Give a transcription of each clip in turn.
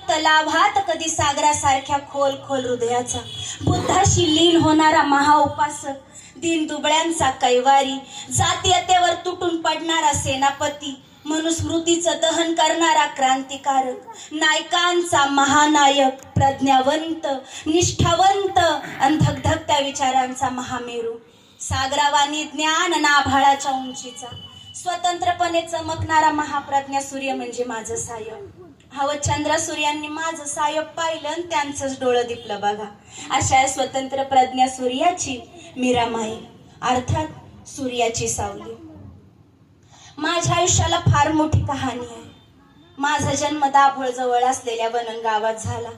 तलावात कधी सागरासारख्या खोल खोल हृदयाचा बुद्धाशी लीन होणारा महाउपासक दीन दुबळ्यांचा कैवारी जातीयतेवर तुटून पडणारा सेनापती मनुस्मृतीचं दहन करणारा क्रांतिकारक नायकांचा महानायक प्रज्ञावंत निष्ठावंत आणि धगधगत्या विचारांचा महामेरू सागरावानी ज्ञान नाभाळाच्या उंचीचा स्वतंत्रपणे चमकणारा महाप्रज्ञा सूर्य म्हणजे माझं सायब हवं चंद्र सूर्यांनी माझं सायब पाहिलं आणि त्यांचंच डोळं दिपलं बघा अशा स्वतंत्र प्रज्ञा सूर्याची मीरामाई अर्थात सूर्याची सावली माझ्या आयुष्याला फार मोठी कहाणी आहे माझा जन्म दाभोळ जवळ असलेल्या वनन गावात झाला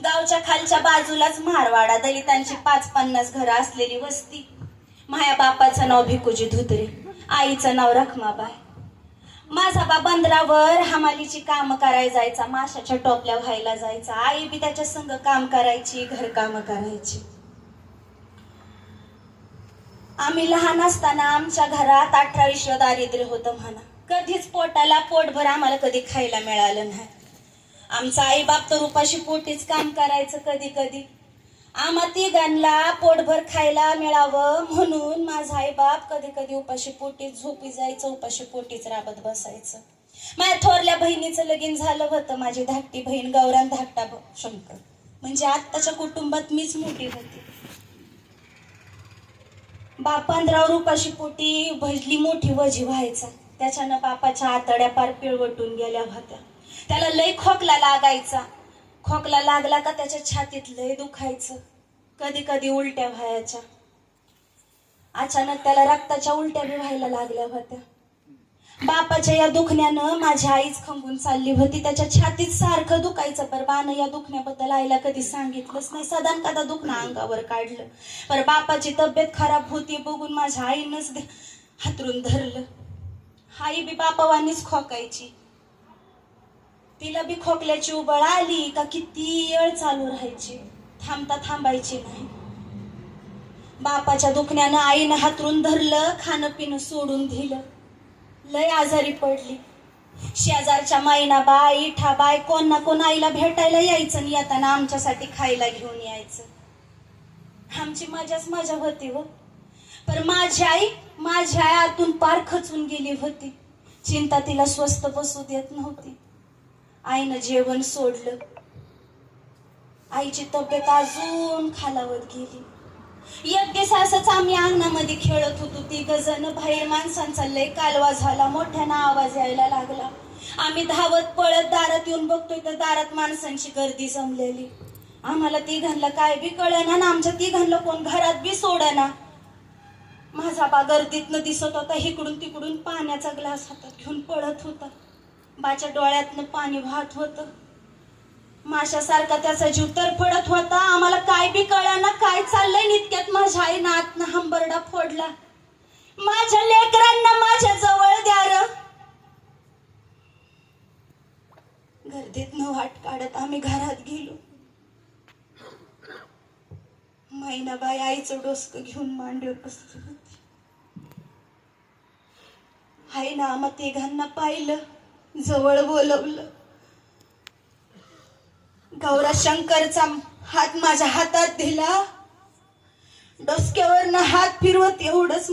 गावच्या खालच्या बाजूलाच मारवाडा दलितांची 5-50 घरं असलेली वस्ती माझ्या बापाचं नाव भिकुजी धुत्रे आईचं नाव रखमाबाई माझा बाबा बंदरावर हमालीची काम करायला जायचा माशाच्या टोपल्या व्हायला जायचा आई बी त्याच्या संग काम करायची घरकाम करायची आम्ही लहान असताना आमच्या घरात 18 दारिद्र्य होतं म्हणा कधीच पोटाला पोटभर आम्हाला कधी खायला मिळालं नाही आमचा आई बाप तर उपाशी पोटीच काम करायचं कधी कधी आम्हा तिघांना पोटभर खायला मिळावं म्हणून माझा आई बाप कधी कधी उपाशी पोटीच झोपी जायचं उपाशी पोटीच राबत बसायचं माझ्या थोरल्या बहिणीचं लगीन झालं होतं माझी धाकटी बहीण गौरान धाकटा शंकर म्हणजे आत्ताच्या कुटुंबात मीच मोठी होती बाप 15 उपाशी पोटी भजली मोठी वजी व्हायचा त्याच्यानं बापाच्या आतड्या पार पिळवटून गेल्या होत्या त्याला लय खोकला लागायचा खोकला लागला का त्याच्या छातीत लय दुखायचं कधी कधी उलट्या व्हायच्या अचानक त्याला रक्ताच्या उलट्या बी व्हायला लागल्या होत्या बापाच्या या दुखण्यानं माझी आईच खंगून चालली होती त्याच्या छातीत सारखं दुखायचं पर बानं या दुखण्याबद्दल आईला कधी सांगितलंच नाही सदान कदा दुखणं अंगावर काढलं पर बापाची तब्येत खराब होती बघून माझ्या आईनंच हातरून धरलं आई बी बापावानीच खोकायची तिला बी खोकल्याची उबळ आली का किती वेळ चालू राहायची थांबता थांबायची नाही बापाच्या दुखण्यानं आईनं हातरून धरलं खाणं पिणं सोडून दिलं लय आजारी पडली शेजारच्या मैनाबाई इठाबाई कोण ना कोण आईला भेटायला यायचं आणि येताना आमच्यासाठी खायला घेऊन यायचं आमची मजाच मजा होती व पर माझी आई आतून पार खचून गेली होती चिंता तिला स्वस्त बसू देत नव्हती आईनं जेवण सोडलं आईची तब्येत अजून खालावत गेली एक दिवस असंच आम्ही अंगणामध्ये खेळत होतो 3 जण बाहेर माणसांचा लय कालवा झाला मोठ्यानं आवाज यायला लागला आम्ही धावत पळत दारात येऊन बघतोय तर दारात माणसांची गर्दी जमलेली आम्हाला तिघांना काय बी कळेना ना आमच्या तिघांना कोण घरात बी सोडेना माझा बा गर्दीतनं दिसत होता इकडून तिकडून पाण्याचा ग्लास हातात घेऊन पळत होता बाच्या डोळ्यातनं पाणी वाहत होतं माशासारखा त्याचा जीव तरफडत होता आम्हाला काय बी कळेना काय चाललंय इतक्यात माझ्या आईनं आतनं हंबरडा फोडला माझ्या लेकरांना माझ्या जवळ द्या र गर्दीतनं वाट काढत आम्ही घरात गेलो मैनाबाई आईचं डोसकं घेऊन मांडीवर बसली होती आईनं आम्हा तिघांना पाहिलं जवळ बोलवलं गौरा शंकरचा हात माझ्या हातात दिला डोसक्यावरनं हात फिरवत एवढंच